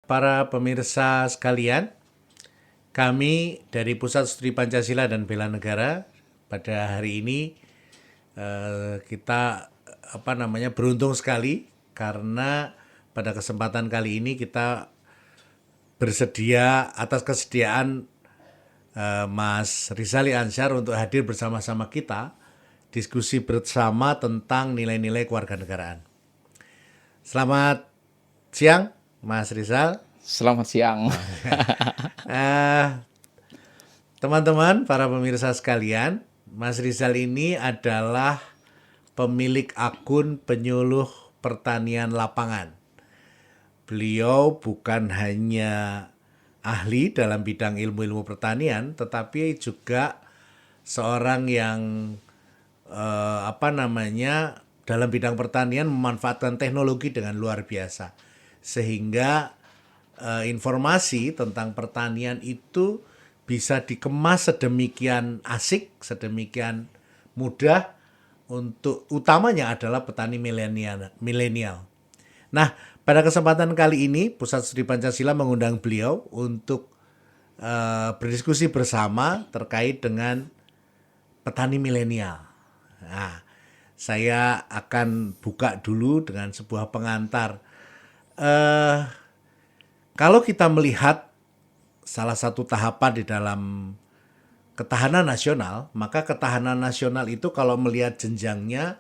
para pemirsa sekalian, kami dari Pusat Studi Pancasila dan Bela Negara pada hari ini kita beruntung sekali karena pada kesempatan kali ini kita bersedia atas kesediaan Mas Rizali Ansyar untuk hadir bersama-sama kita diskusi bersama tentang nilai-nilai kewarganegaraan. Selamat siang, Mas Rizal. Selamat siang. Teman-teman, para pemirsa sekalian, Mas Rizal ini adalah pemilik akun penyuluh pertanian lapangan. Beliau bukan hanya ahli dalam bidang ilmu-ilmu pertanian, tetapi juga seorang yang dalam bidang pertanian memanfaatkan teknologi dengan luar biasa. Sehingga informasi tentang pertanian itu bisa dikemas sedemikian asik, sedemikian mudah untuk utamanya adalah petani milenial. Nah, pada kesempatan kali ini Pusat Studi Pancasila mengundang beliau untuk berdiskusi bersama terkait dengan petani milenial. Nah, saya akan buka dulu dengan sebuah pengantar. Kalau kita melihat salah satu tahapan di dalam ketahanan nasional, maka ketahanan nasional itu kalau melihat jenjangnya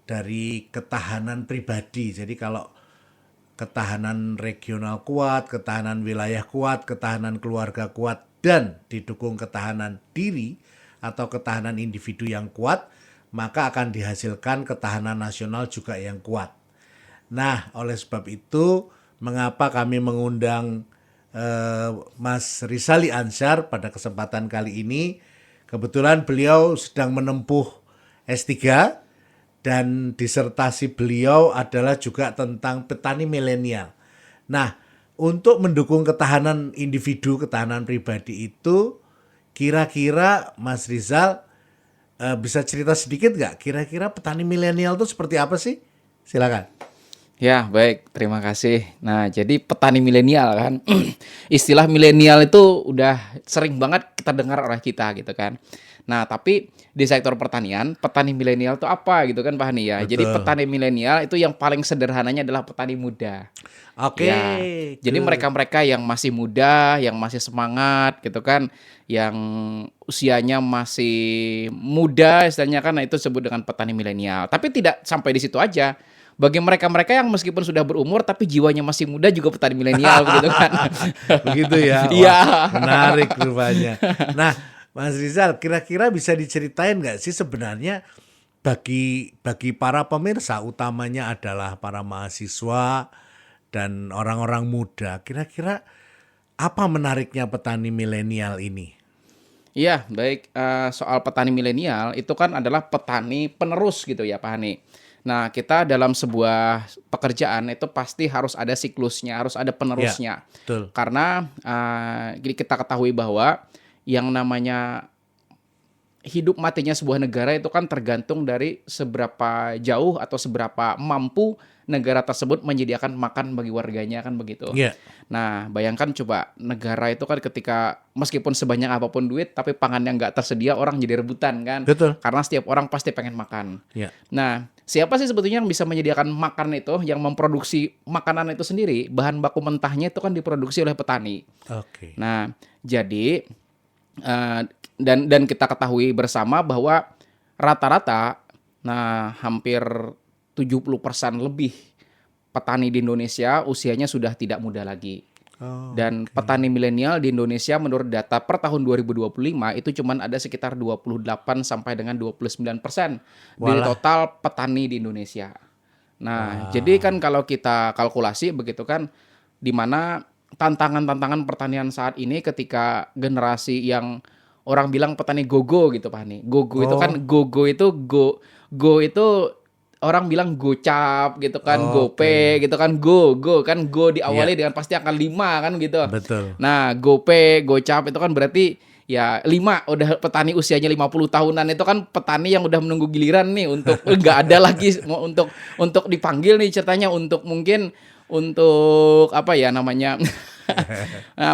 dari ketahanan pribadi. Jadi kalau ketahanan regional kuat, ketahanan wilayah kuat, ketahanan keluarga kuat, dan didukung ketahanan diri atau ketahanan individu yang kuat, maka akan dihasilkan ketahanan nasional juga yang kuat. Nah, oleh sebab itu, mengapa kami mengundang Mas Rizali Ansyar pada kesempatan kali ini? Kebetulan beliau sedang menempuh S3 dan disertasi beliau adalah juga tentang petani milenial. Nah, untuk mendukung ketahanan individu, ketahanan pribadi itu, kira-kira Mas Rizal bisa cerita sedikit nggak? Kira-kira petani milenial itu seperti apa sih? Silakan. Ya, baik. Terima kasih. Nah, jadi petani milenial kan. Istilah milenial itu udah sering banget kita dengar oleh kita gitu kan. Nah, tapi di sektor pertanian, petani milenial itu apa gitu kan Pak Hani ya. Betul. Jadi petani milenial itu yang paling sederhananya adalah petani muda. Oke. Ya, jadi mereka-mereka yang masih muda, yang masih semangat gitu kan, yang usianya masih muda istilahnya kan, nah itu disebut dengan petani milenial. Tapi tidak sampai di situ aja. Bagi mereka-mereka yang meskipun sudah berumur tapi jiwanya masih muda juga petani milenial begitu kan. Begitu ya. Iya. Menarik rupanya. Nah, Mas Rizal, kira-kira bisa diceritain nggak sih sebenarnya bagi para pemirsa, utamanya adalah para mahasiswa dan orang-orang muda, kira-kira apa menariknya petani milenial ini? Iya, baik. Soal petani milenial itu kan adalah petani penerus gitu ya Pak Hani. Nah, kita dalam sebuah pekerjaan itu pasti harus ada siklusnya, harus ada penerusnya. Ya, betul. Karena kita ketahui bahwa yang namanya hidup matinya sebuah negara itu kan tergantung dari seberapa jauh atau seberapa mampu negara tersebut menyediakan makan bagi warganya kan begitu. Yeah. Nah, bayangkan coba negara itu kan ketika meskipun sebanyak apapun duit tapi pangan yang nggak tersedia orang jadi rebutan kan. Betul. Karena setiap orang pasti pengen makan. Yeah. Nah, siapa sih sebetulnya yang bisa menyediakan makan itu, yang memproduksi makanan itu sendiri? Bahan baku mentahnya itu kan diproduksi oleh petani. Oke. Nah, jadi dan kita ketahui bersama bahwa rata-rata hampir 70% lebih petani di Indonesia usianya sudah tidak muda lagi. Dan petani milenial di Indonesia menurut data per tahun 2025 itu cuma ada sekitar 28 sampai dengan 29% dari total petani di Indonesia. Nah, jadi kan kalau kita kalkulasi begitu kan, di mana tantangan-tantangan pertanian saat ini ketika generasi yang orang bilang petani gogo gitu Pak Hani. Gogo itu kan go itu orang bilang gocap gitu kan, gope gitu kan, go kan, go diawali dengan pasti angka 5 kan gitu. Betul. Nah, gope, gocap itu kan berarti ya 5 udah petani usianya 50 tahunan itu kan petani yang udah menunggu giliran nih untuk nggak ada lagi untuk dipanggil nih ceritanya untuk mungkin untuk apa ya namanya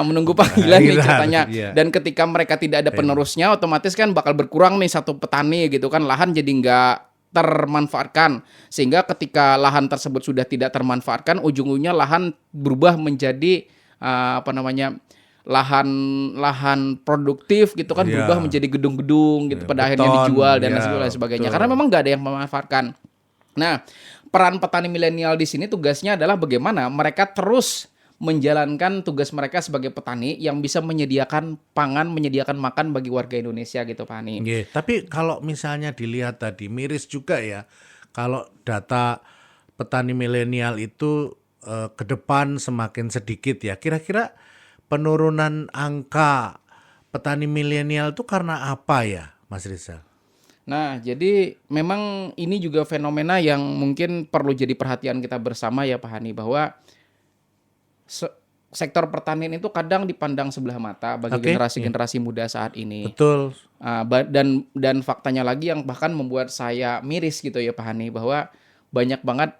menunggu panggilan nih ceritanya. Iya. Dan ketika mereka tidak ada penerusnya, otomatis kan bakal berkurang nih satu petani gitu kan, lahan jadi nggak termanfaatkan. Sehingga ketika lahan tersebut sudah tidak termanfaatkan, ujung-ujungnya lahan berubah menjadi apa namanya lahan lahan produktif gitu kan, Iya. berubah menjadi gedung-gedung gitu, pada akhirnya Beton, dijual dan ya, lain sebagainya. betul. Karena memang nggak ada yang memanfaatkan. Nah, peran petani milenial di sini tugasnya adalah bagaimana mereka terus menjalankan tugas mereka sebagai petani yang bisa menyediakan pangan, menyediakan makan bagi warga Indonesia gitu, Pak Hani. Nggih, tapi kalau misalnya dilihat tadi miris juga ya, kalau data petani milenial itu ke depan semakin sedikit ya. Kira-kira penurunan angka petani milenial itu karena apa ya, Mas Rizal? Nah, jadi memang ini juga fenomena yang mungkin perlu jadi perhatian kita bersama ya, Pak Hani, bahwa sektor pertanian itu kadang dipandang sebelah mata bagi Oke, iya. generasi-generasi muda saat ini. Betul. Dan faktanya lagi yang bahkan membuat saya miris gitu ya Pak Hani, bahwa banyak banget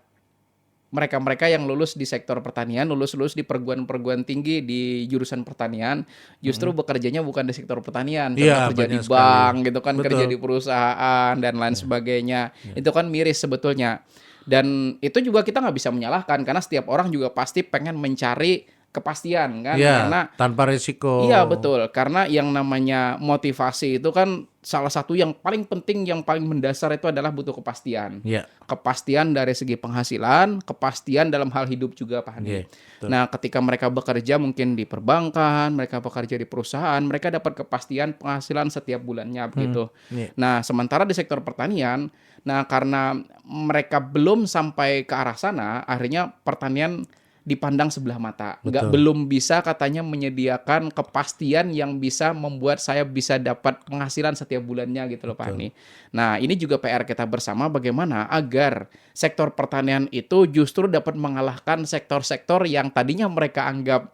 mereka-mereka yang lulus di sektor pertanian, lulus di perguruan-perguruan tinggi di jurusan pertanian, justru bekerjanya bukan di sektor pertanian. Iya, Contoh kerja di banyak sekali. bank gitu kan, kerja Betul. di perusahaan dan lain sebagainya. Itu kan miris sebetulnya. Dan itu juga kita nggak bisa menyalahkan karena setiap orang juga pasti pengen mencari kepastian kan, Iya, karena tanpa risiko. iya betul, karena yang namanya motivasi itu kan salah satu yang paling penting, yang paling mendasar itu adalah butuh kepastian. Iya. Kepastian dari segi penghasilan, kepastian dalam hal hidup juga Pak Hani. Iya, betul. Nah, ketika mereka bekerja mungkin di perbankan, mereka bekerja di perusahaan, mereka dapat kepastian penghasilan setiap bulannya begitu. Iya. Nah, sementara di sektor pertanian, nah karena mereka belum sampai ke arah sana, akhirnya pertanian dipandang sebelah mata. Betul. Belum bisa katanya menyediakan kepastian yang bisa membuat saya bisa dapat penghasilan setiap bulannya gitu loh Pak Betul. Hani. Nah, ini juga PR kita bersama bagaimana agar sektor pertanian itu justru dapat mengalahkan sektor-sektor yang tadinya mereka anggap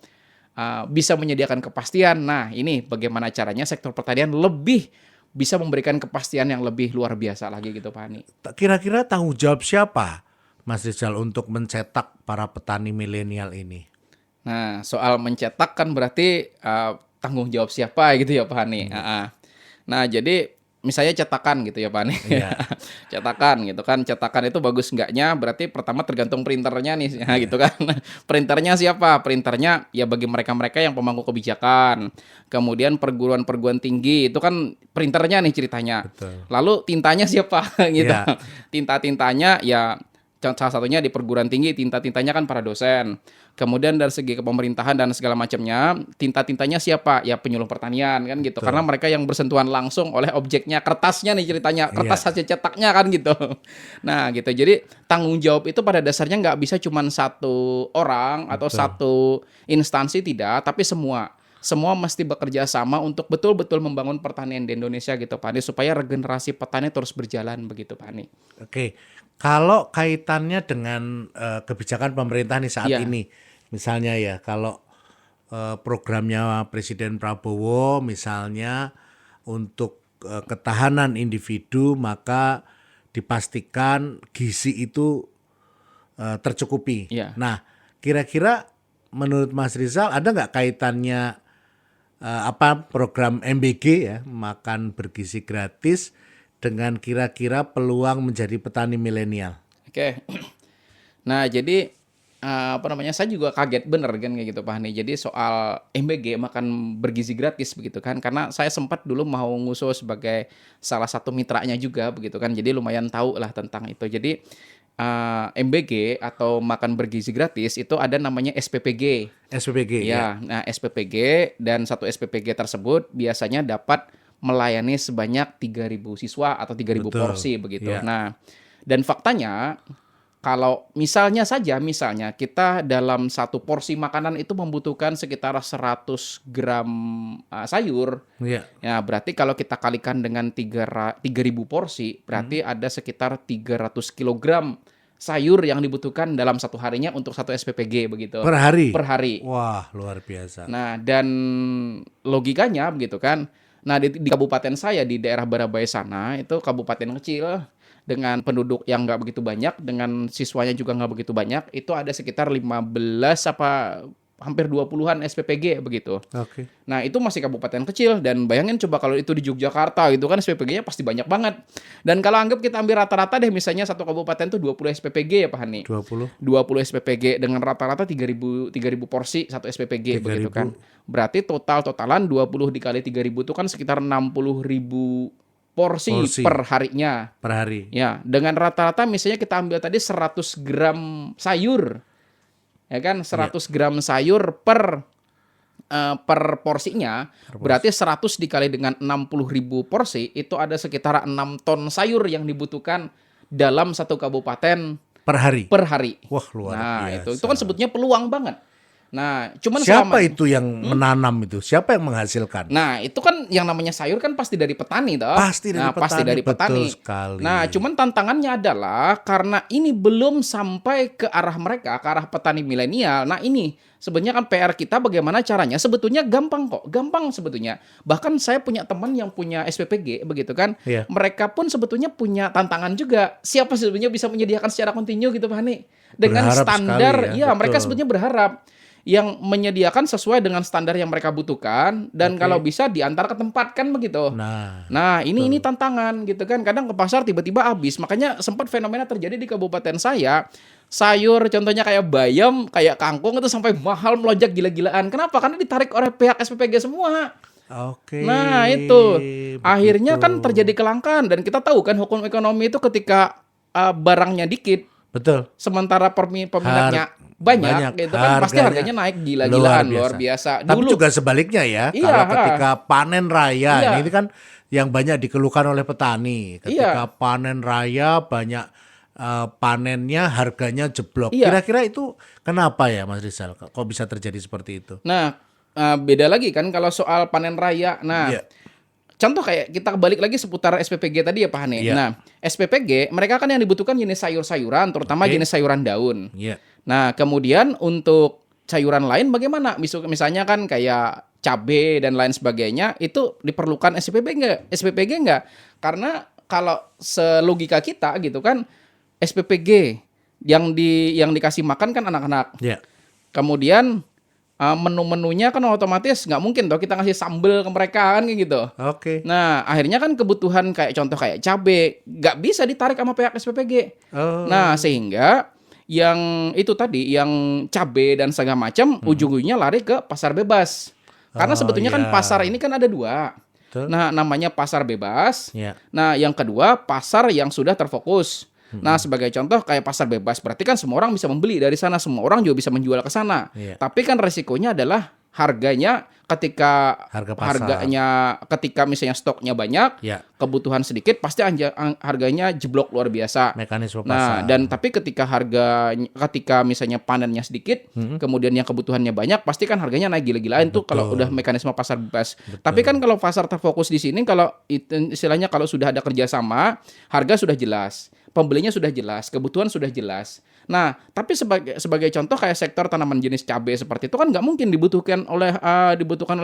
bisa menyediakan kepastian. Nah, ini bagaimana caranya sektor pertanian lebih bisa memberikan kepastian yang lebih luar biasa lagi gitu Pak Hani. Kira-kira tanggung jawab siapa, Mas Rizal, untuk mencetak para petani milenial ini? Nah, soal mencetak kan berarti tanggung jawab siapa gitu ya Pak Hani. Nah, jadi misalnya cetakan gitu ya Pak Hani. Iya. Cetakan gitu kan. Cetakan itu bagus enggaknya berarti pertama tergantung printernya nih gitu kan. Printernya siapa? Printernya ya bagi mereka-mereka yang pemangku kebijakan. Kemudian perguruan-perguruan tinggi itu kan printernya nih ceritanya. Betul. Lalu tintanya siapa gitu. Iya. Tinta-tintanya ya salah satunya di perguruan tinggi tinta-tintanya kan para dosen. Kemudian dari segi kepemerintahan dan segala macamnya, tinta-tintanya siapa? Ya penyuluh pertanian kan gitu. Betul. Karena mereka yang bersentuhan langsung oleh objeknya, kertasnya nih ceritanya, kertas Iya. hasil cetaknya kan gitu. Nah gitu. Jadi tanggung jawab itu pada dasarnya nggak bisa cuma satu orang atau Betul. satu instansi tidak, tapi semua. Semua mesti bekerja sama untuk betul-betul membangun pertanian di Indonesia gitu Pak Ani, supaya regenerasi petani terus berjalan begitu Pak Ani. Oke. Kalau kaitannya dengan kebijakan pemerintah nih saat Iya. ini, misalnya ya, kalau programnya Presiden Prabowo misalnya untuk ketahanan individu, maka dipastikan gizi itu tercukupi. Iya. Nah, kira-kira menurut Mas Rizal ada nggak kaitannya program MBG ya, makan bergizi gratis, dengan kira-kira peluang menjadi petani milenial? Oke. Nah, jadi saya juga kaget bener kan kayak gitu Pak Hani. Jadi soal MBG makan bergizi gratis begitu kan, karena saya sempat dulu mau ngusul sebagai salah satu mitranya juga begitu kan. Jadi lumayan tahu lah tentang itu. Jadi MBG atau makan bergizi gratis itu ada namanya SPPG. SPPG ya. Ya, nah SPPG dan satu SPPG tersebut biasanya dapat melayani sebanyak 3.000 siswa atau 3.000 Betul. porsi begitu. Iya. Nah, dan faktanya kalau misalnya kita dalam satu porsi makanan itu membutuhkan sekitar 100 gram sayur. Iya. Ya, berarti kalau kita kalikan dengan 3.000 porsi, berarti ada sekitar 300 kilogram sayur yang dibutuhkan dalam satu harinya untuk satu SPPG begitu. Per hari. Per hari. Wah, luar biasa. Nah, dan logikanya begitu kan. Nah, di kabupaten saya di daerah Barabai sana itu kabupaten kecil. dengan penduduk yang nggak begitu banyak, dengan siswanya juga nggak begitu banyak, itu ada sekitar 15 apa hampir 20-an SPPG begitu. Oke. Nah, itu masih kabupaten kecil dan bayangin coba kalau itu di Yogyakarta gitu kan SPPG-nya pasti banyak banget. Dan kalau anggap kita ambil rata-rata deh misalnya satu kabupaten tuh 20 SPPG ya Pak Hani. 20. 20 SPPG dengan rata-rata 3.000 porsi satu SPPG begitu 3.000. kan. Berarti totalan 20 dikali 3.000 itu kan sekitar 60.000 porsi per harinya. Per hari. Ya, dengan rata-rata misalnya kita ambil tadi 100 gram sayur. Ya kan, 100 gram sayur per porsinya, berarti 100 dikali dengan 60.000 porsi, itu ada sekitar 6 ton sayur yang dibutuhkan dalam satu kabupaten Per hari. per hari. Wah, luar Nah, biasa. itu kan sebetulnya peluang banget. Nah, cuman Siapa selama itu yang menanam itu? Siapa yang menghasilkan? Nah, itu kan yang namanya sayur kan pasti dari petani toh. Pasti dari Pasti petani, dari petani. betul sekali. Nah, cuman tantangannya adalah karena ini belum sampai ke arah mereka, ke arah petani milenial. Nah, ini sebenarnya kan PR kita bagaimana caranya? Sebetulnya gampang kok, gampang sebetulnya. Bahkan saya punya teman yang punya SPPG begitu kan. Iya. Mereka pun sebetulnya punya tantangan juga. Siapa sebetulnya bisa menyediakan secara kontinu gitu Pak Hani? Dengan Berharap standar, sekali ya, mereka betul. sebetulnya berharap yang menyediakan sesuai dengan standar yang mereka butuhkan dan Oke. kalau bisa diantar ke tempat kan begitu. Nah, Nah, ini tantangan gitu kan. Kadang ke pasar tiba-tiba habis. Makanya sempat fenomena terjadi di kabupaten saya. Sayur contohnya kayak bayam, kayak kangkung itu sampai mahal melonjak gila-gilaan. Kenapa? Karena ditarik oleh pihak SPPG semua. oke. Nah, itu. Akhirnya kan Begitu. terjadi kelangkaan dan kita tahu kan hukum ekonomi itu ketika barangnya dikit Betul. sementara peminatnya banyak gitu kan pasti harganya naik gila-gilaan luar biasa. Tapi Dulu juga sebaliknya ya, Iya, kalau ketika panen raya, Iya. ini kan yang banyak dikeluhkan oleh petani. Ketika panen raya banyak panennya harganya jeblok. Iya. Kira-kira itu kenapa ya Mas Rizal? Kok bisa terjadi seperti itu? Nah, beda lagi kan kalau soal panen raya. Nah, Iya. contoh kayak kita balik lagi seputar SPPG tadi ya Pak Hani. Iya. Nah, SPPG mereka kan yang dibutuhkan jenis sayur-sayuran, terutama Oke. jenis sayuran daun. Iya. Nah, kemudian untuk sayuran lain bagaimana? Misalnya kan kayak cabai dan lain sebagainya, itu diperlukan SPPG enggak? Karena kalau selogika kita gitu kan, SPPG yang dikasih makan kan anak-anak. Iya. Kemudian menu-menunya kan otomatis nggak mungkin toh kita ngasih sambel ke mereka kan kayak gitu. Oke. Nah, akhirnya kan kebutuhan kayak contoh kayak cabai nggak bisa ditarik sama pihak SPPG. Oh. Nah, sehingga yang itu tadi, yang cabai dan segala macam ujung-ujungnya lari ke pasar bebas. Karena Oh, sebetulnya kan iya. pasar ini kan ada dua. Betul. Nah, namanya pasar bebas. Iya. Nah, yang kedua pasar yang sudah terfokus. Nah, sebagai contoh kayak pasar bebas, berarti kan semua orang bisa membeli dari sana, semua orang juga bisa menjual ke sana. Iya. Tapi kan resikonya adalah harganya ketika Harga pasar. ketika misalnya stoknya banyak, Iya. kebutuhan sedikit, pasti harganya jeblok luar biasa. Mekanisme Nah, pasar. dan tapi ketika misalnya panennya sedikit, kemudian yang kebutuhannya banyak, pasti kan harganya naik gila-gilaan tuh kalau udah mekanisme pasar bebas. Tapi kan kalau pasar terfokus di sini, kalau istilahnya kalau sudah ada kerjasama, harga sudah jelas, pembelinya sudah jelas, kebutuhan sudah jelas. Nah, tapi sebagai contoh kayak sektor tanaman jenis cabai seperti itu kan nggak mungkin dibutuhkan oleh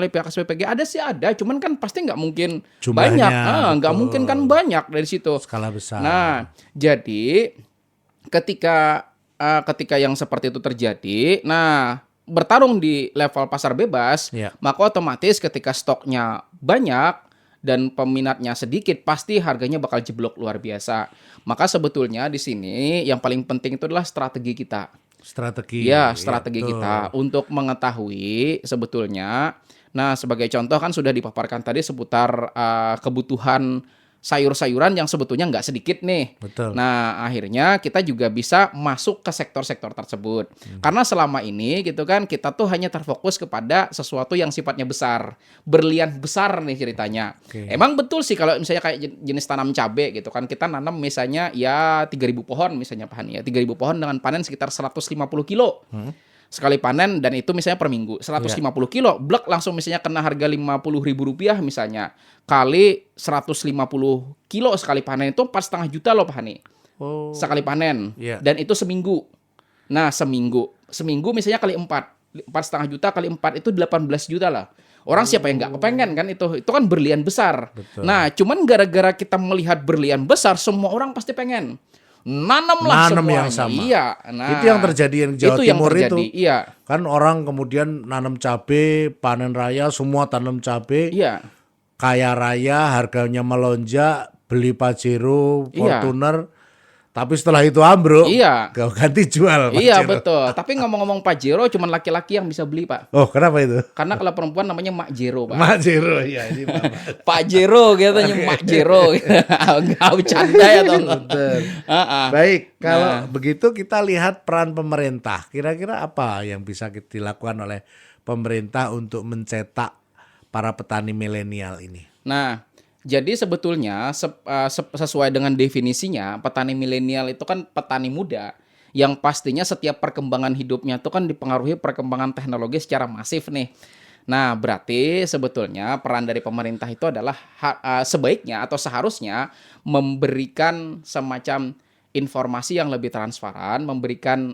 pihak SPPG. Ada sih ada, cuman kan pasti nggak mungkin Jumlahnya, banyak. Nggak betul. mungkin kan banyak dari situ. Skala besar. Nah, jadi ketika yang seperti itu terjadi, nah bertarung di level pasar bebas, Iya. maka otomatis ketika stoknya banyak dan peminatnya sedikit, pasti harganya bakal jeblok luar biasa. Maka sebetulnya di sini yang paling penting itu adalah strategi kita. Strategi. Ya, strategi Betul. kita untuk mengetahui sebetulnya. Nah, sebagai contoh kan sudah dipaparkan tadi seputar kebutuhan sayur-sayuran yang sebetulnya nggak sedikit nih. Betul. Nah, akhirnya kita juga bisa masuk ke sektor-sektor tersebut. Karena selama ini gitu kan kita tuh hanya terfokus kepada sesuatu yang sifatnya besar. Berlian besar nih ceritanya. Oke. Emang betul sih kalau misalnya kayak jenis tanam cabai gitu kan, kita nanam misalnya ya 3.000 pohon misalnya Pak Hani ya. 3.000 pohon dengan panen sekitar 150 kilo. Sekali panen dan itu misalnya per minggu 150 kilo, blek langsung misalnya kena harga Rp50.000 misalnya. Kali 150 kilo sekali panen itu 4,5 juta loh Pak Hani. Oh. Sekali panen. Iya. Dan itu seminggu. Nah, seminggu misalnya kali 4. 4,5 juta kali 4 itu 18 juta lah. Orang siapa yang nggak kepengen kan itu kan berlian besar. Betul. Nah, cuman gara-gara kita melihat berlian besar, semua orang pasti pengen nanamlah Nanam semuanya. yang sama. Iya, nah Itu yang terjadi yang Jawa itu yang Timur terjadi. itu. Iya, Kan orang kemudian nanam cabe, panen raya, semua tanam cabe, iya, kaya raya, harganya melonjak, beli Pajero, iya, Fortuner, tapi setelah itu ambruk, iya, kau ganti jual iya Pajero. betul. Tapi ngomong-ngomong Pajero, cuman laki-laki yang bisa beli, Pak. Oh, kenapa itu? Karena kalau perempuan namanya Mak Jero, Pak. Pajero, ya ini Bapak. Pak Jero katanya Mak Jero. Enggak bercanda ya, teman-teman. Betul. Heeh. Baik, kalau Nah. begitu kita lihat peran pemerintah. Kira-kira apa yang bisa dilakukan oleh pemerintah untuk mencetak para petani milenial ini? Nah, jadi sebetulnya sesuai dengan definisinya, petani milenial itu kan petani muda yang pastinya setiap perkembangan hidupnya itu kan dipengaruhi perkembangan teknologi secara masif nih. Nah, berarti sebetulnya peran dari pemerintah itu adalah sebaiknya atau seharusnya memberikan semacam informasi yang lebih transparan, memberikan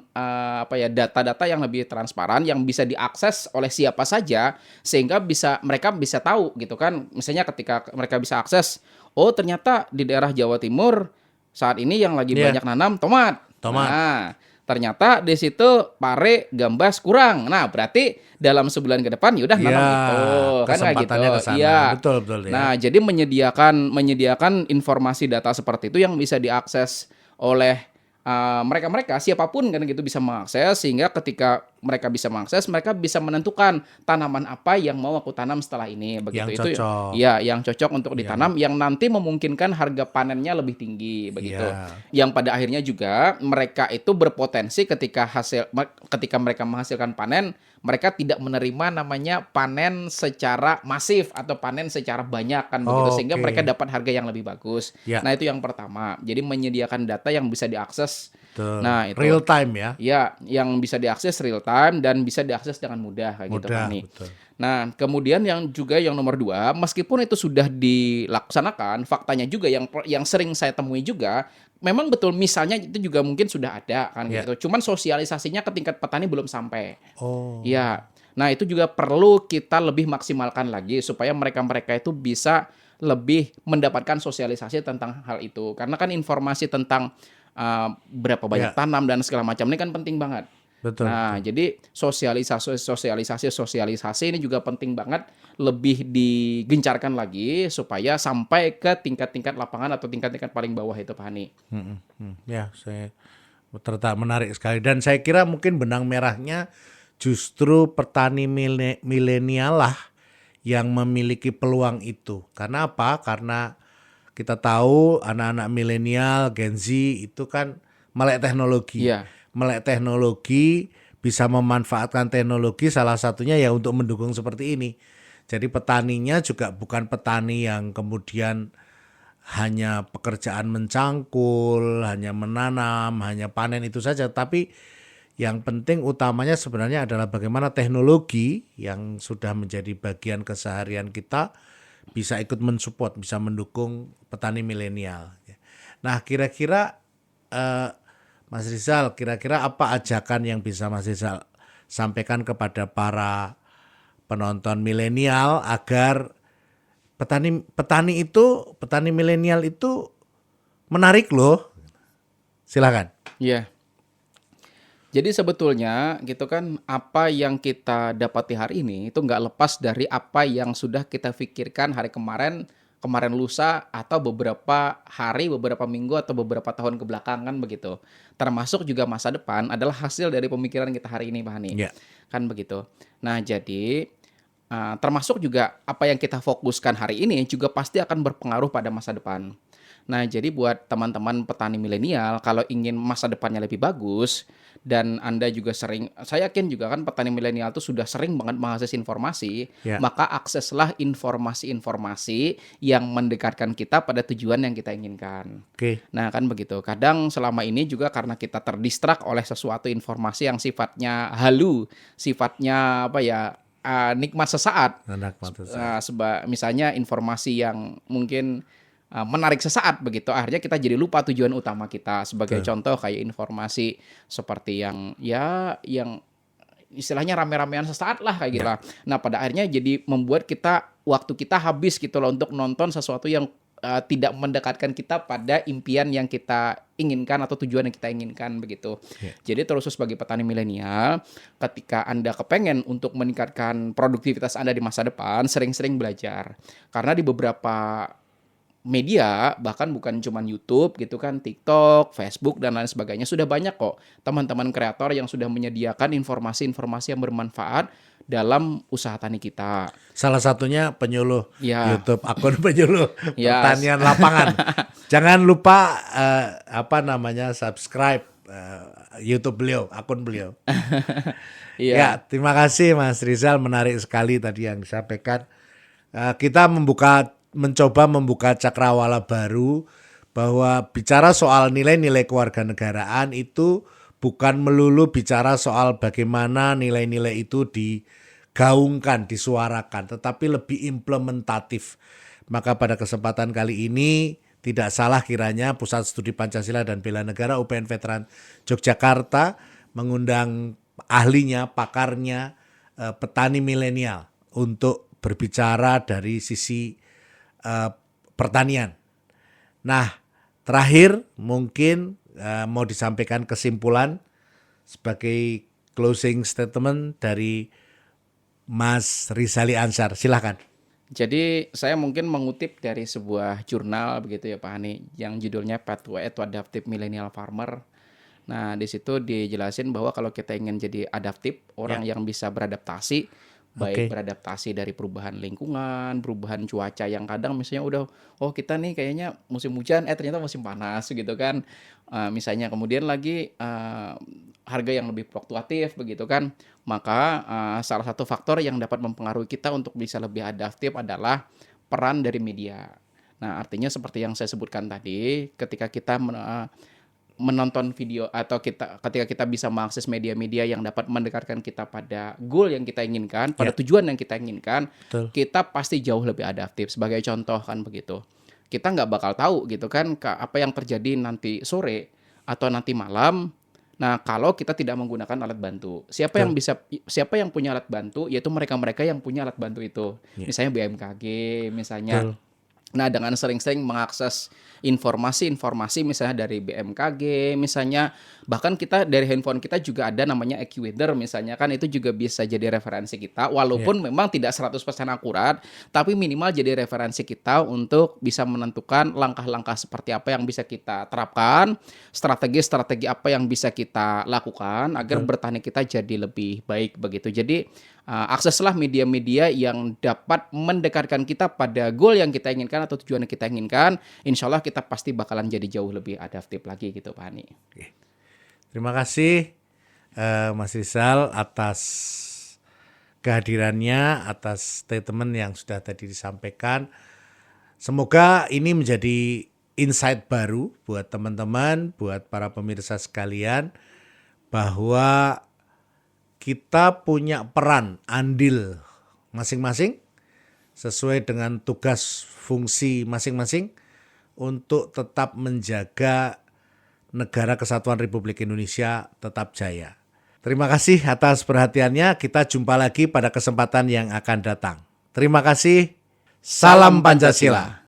data-data yang lebih transparan yang bisa diakses oleh siapa saja sehingga mereka bisa tahu gitu kan. Misalnya ketika mereka bisa akses, oh ternyata di daerah Jawa Timur saat ini yang lagi Iya. banyak nanam tomat. Tomat. Nah, ternyata di situ pare, gambas kurang. Nah, berarti dalam sebulan ke depan yaudah nanam Ya, itu kan kayak gitu. kesempatannya ke sana. Iya. Betul ya. Nah, jadi menyediakan informasi data seperti itu yang bisa diakses oleh mereka-mereka siapapun kan gitu bisa mengakses sehingga ketika mereka bisa mengakses mereka bisa menentukan tanaman apa yang mau aku tanam setelah ini begitu. Yang Itu cocok. ya yang cocok untuk ditanam yang nanti memungkinkan harga panennya lebih tinggi begitu. Ya. Yang pada akhirnya juga mereka itu berpotensi ketika mereka menghasilkan panen mereka tidak menerima namanya panen secara masif atau panen secara banyak kan begitu sehingga Oke. mereka dapat harga yang lebih bagus. Ya. Nah, itu yang pertama. Jadi menyediakan data yang bisa diakses. Betul. Nah, itu. Real time ya. Ya, yang bisa diakses real time dan bisa diakses dengan mudah kayak gitu Mudah, kan nih. betul. Nah, kemudian yang nomor 2, meskipun itu sudah dilaksanakan, faktanya juga yang sering saya temui juga, memang betul misalnya itu juga mungkin sudah ada kan Ya. gitu. Cuman sosialisasinya ke tingkat petani belum sampai. Oh. Ya. Nah, itu juga perlu kita lebih maksimalkan lagi supaya mereka-mereka itu bisa lebih mendapatkan sosialisasi tentang hal itu. Karena kan informasi tentang berapa banyak Ya. tanam dan segala macam ini kan penting banget. Betul. Nah, jadi sosialisasi ini juga penting banget lebih digencarkan lagi supaya sampai ke tingkat-tingkat lapangan atau tingkat-tingkat paling bawah itu Pak Hani. Ya, saya menarik sekali dan saya kira mungkin benang merahnya justru petani milenial lah yang memiliki peluang itu. Karena apa? Karena kita tahu anak-anak milenial, Gen Z itu kan melek teknologi. Iya. Melek teknologi, bisa memanfaatkan teknologi salah satunya ya untuk mendukung seperti ini. Jadi petaninya juga bukan petani yang kemudian hanya pekerjaan mencangkul, hanya menanam, hanya panen itu saja, tapi yang penting utamanya sebenarnya adalah bagaimana teknologi yang sudah menjadi bagian keseharian kita bisa ikut mensupport, bisa mendukung petani milenial. Nah, kira-kira Mas Rizal, kira-kira apa ajakan yang bisa Mas Rizal sampaikan kepada para penonton milenial agar petani milenial itu menarik loh. Silakan. Iya. Jadi sebetulnya gitu kan apa yang kita dapati hari ini itu nggak lepas dari apa yang sudah kita pikirkan hari kemarin lusa atau beberapa hari, beberapa minggu atau beberapa tahun kebelakangan begitu. Termasuk juga masa depan adalah hasil dari pemikiran kita hari ini Pak Hani. Ya. Kan begitu. Nah, jadi termasuk juga apa yang kita fokuskan hari ini juga pasti akan berpengaruh pada masa depan. Nah, jadi buat teman-teman petani milenial kalau ingin masa depannya lebih bagus dan Anda juga saya yakin juga kan petani milenial itu sudah sering banget mengakses informasi, Ya. maka akseslah informasi-informasi yang mendekatkan kita pada tujuan yang kita inginkan. Oke. Nah, kan begitu. Kadang selama ini juga karena kita terdistrak oleh sesuatu informasi yang sifatnya halu, sifatnya nikmat sesaat. Anak mata Misalnya informasi yang mungkin menarik sesaat begitu, akhirnya kita jadi lupa tujuan utama kita. Sebagai contoh kayak informasi seperti yang istilahnya rame-ramean sesaat lah kayak gitu lah. Nah, pada akhirnya jadi membuat waktu kita habis gitu loh untuk nonton sesuatu yang tidak mendekatkan kita pada impian yang kita inginkan atau tujuan yang kita inginkan begitu. Ya. Jadi terus sebagai petani milenial, ketika Anda kepengen untuk meningkatkan produktivitas Anda di masa depan, sering-sering belajar. Karena di beberapa media, bahkan bukan cuman YouTube gitu kan, TikTok, Facebook dan lain sebagainya, sudah banyak kok teman-teman kreator yang sudah menyediakan informasi-informasi yang bermanfaat dalam usaha tani kita. Salah satunya penyuluh Ya, YouTube, akun penyuluh ya, pertanian lapangan. Jangan lupa subscribe YouTube beliau, akun beliau. iya. Ya, terima kasih Mas Rizal, menarik sekali tadi yang disampaikan. Kita mencoba membuka cakrawala baru bahwa bicara soal nilai-nilai kewarganegaraan itu bukan melulu bicara soal bagaimana nilai-nilai itu digaungkan, disuarakan, tetapi lebih implementatif. Maka pada kesempatan kali ini tidak salah kiranya Pusat Studi Pancasila dan Bela Negara UPN Veteran Yogyakarta mengundang ahlinya, pakarnya, petani milenial untuk berbicara dari sisi pertanian. Nah, terakhir mungkin mau disampaikan kesimpulan sebagai closing statement dari Mas Rizali Ansar. Silakan. Jadi saya mungkin mengutip dari sebuah jurnal begitu ya Pak Hani, yang judulnya Pathway to Adaptive Millennial Farmer. Nah, di situ dijelasin bahwa kalau kita ingin jadi adaptif, orang yang bisa beradaptasi, baik Oke. beradaptasi dari perubahan lingkungan, perubahan cuaca yang kadang misalnya udah, oh kita nih kayaknya musim hujan, ternyata musim panas gitu kan. Misalnya kemudian lagi harga yang lebih fluktuatif begitu kan. Maka salah satu faktor yang dapat mempengaruhi kita untuk bisa lebih adaptif adalah peran dari media. Nah, artinya seperti yang saya sebutkan tadi, ketika kita menonton video atau ketika kita bisa mengakses media-media yang dapat mendekatkan kita pada goal yang kita inginkan, pada tujuan yang kita inginkan, Betul. kita pasti jauh lebih adaptif. Sebagai contoh kan begitu. Kita nggak bakal tahu gitu kan apa yang terjadi nanti sore atau nanti malam. Nah, kalau kita tidak menggunakan alat bantu. Siapa yang punya alat bantu? Yaitu mereka-mereka yang punya alat bantu itu. Misalnya BMKG, misalnya. Betul. Nah, dengan sering-sering mengakses informasi-informasi misalnya dari BMKG, misalnya bahkan kita dari handphone kita juga ada namanya AccuWeather misalnya kan, itu juga bisa jadi referensi kita walaupun memang tidak 100% akurat, tapi minimal jadi referensi kita untuk bisa menentukan langkah-langkah seperti apa yang bisa kita terapkan, strategi-strategi apa yang bisa kita lakukan agar bertani kita jadi lebih baik begitu. Jadi akseslah media-media yang dapat mendekatkan kita pada goal yang kita inginkan atau tujuan yang kita inginkan. Insya Allah kita pasti bakalan jadi jauh lebih adaptif lagi gitu Pak Hani. Terima kasih Mas Rizal atas kehadirannya, atas statement yang sudah tadi disampaikan. Semoga ini menjadi insight baru buat teman-teman, buat para pemirsa sekalian, bahwa kita punya peran, andil masing-masing sesuai dengan tugas fungsi masing-masing untuk tetap menjaga negara kesatuan Republik Indonesia tetap jaya. Terima kasih atas perhatiannya. Kita jumpa lagi pada kesempatan yang akan datang. Terima kasih. Salam Pancasila.